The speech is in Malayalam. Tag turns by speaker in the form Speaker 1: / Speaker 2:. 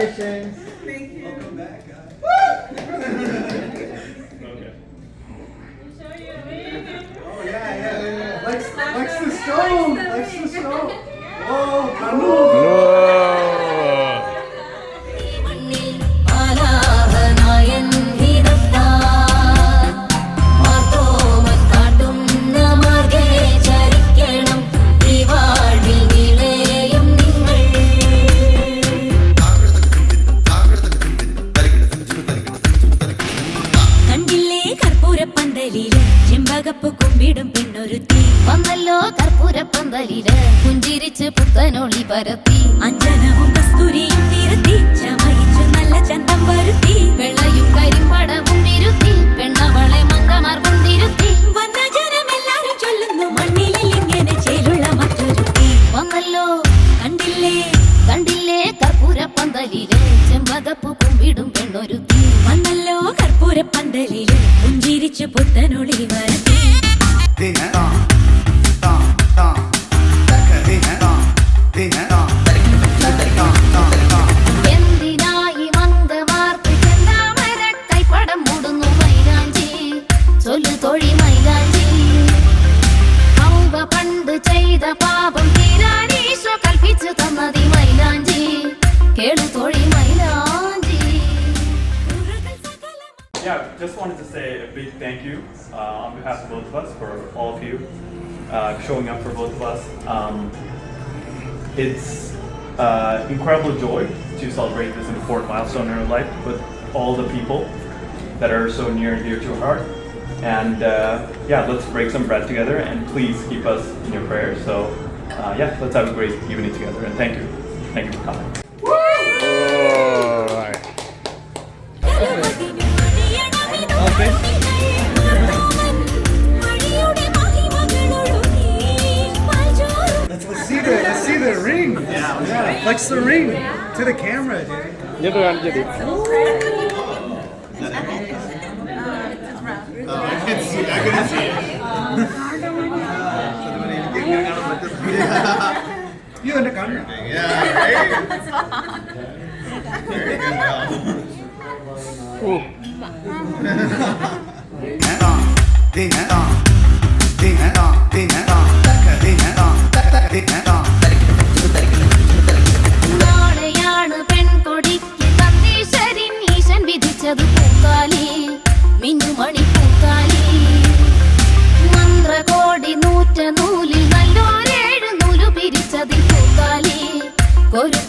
Speaker 1: Thank you. Welcome back, guys.
Speaker 2: Okay.
Speaker 1: Oh yeah. Likes the stove. Likes the stove. Oh, Kanu.
Speaker 3: ചെമ്പകപ്പുകുമ്പിടും പെണ്ണൊരുത്തി വന്നല്ലോ കർപ്പൂരപ്പന്തലില് പുഞ്ചിരിച്ച് പുത്തനൊളി പരത്തി അഞ്ജനവും കസ്തൂരിയും തിരുത്തി ചമയിച്ചു നല്ല ചന്തം വരുത്തി വെള്ളയും കരിമ്പടവും ഇരുത്തി പെണ്ണവളെ മങ്കമാർ കൊണ്ടിരുത്തി വന്ന ജനമെല്ലാരും ചൊല്ലുന്നു മണ്ണിലിൽ ഇങ്ങനെ ചേലുള്ള മറ്റൊരുത്തി വന്നല്ലോ കണ്ടില്ലേ കണ്ടില്ലേ കർപ്പൂരപ്പന്തലില് ചെമ്പകപ്പുകുമ്പിടും പെണ്ണൊരുത്തി വന്നല്ലോ കർപ്പൂരപ്പന്തലില് പുഞ്ചിരിച്ചു പുത്തനൊളി വരത്തി എന്തിനായി മന്ദമാർക്ക് ചെന്താമര കൈപ്പടം മൂടുന്നു മൈലാഞ്ചി ചൊല്ലു തൊഴി മൈലാഞ്ചി ഹൗവ പണ്ട് ചെയ്ത പാപം തീരാനീശോ കൽപ്പിച്ചു തന്നതി മൈലാഞ്ചി കേളു തൊഴി മൈലാഞ്ചി.
Speaker 2: Yeah, just wanted to say a big thank you on behalf of both of us for all of you showing up for both of us. It's incredible joy to celebrate this important milestone in our life with all the people that are so near and dear to our heart. And yeah, let's break some bread together and please keep us in your prayers. So yeah, let's have a great evening together and thank you. Thank you for coming.
Speaker 1: Let's see the ring. Yeah. Flex the ring to the camera, dude.
Speaker 4: Nhất là anh jadi.
Speaker 1: I couldn't see it. You in the camera.
Speaker 5: Yeah, very good job.
Speaker 3: നാളെയാണ് പെൺകൊടിക്ക് തന്തീശ്വരൻ ഈശൻ വിധിച്ചത് പൂക്കാലി മിന്നുമണി പൂക്കാലി മന്ത്രകോടി നൂറ്റ നൂലിൽ നല്ലോരേഴ് നൂലു പിരിച്ചതിൽ പൂക്കാലി ഒരു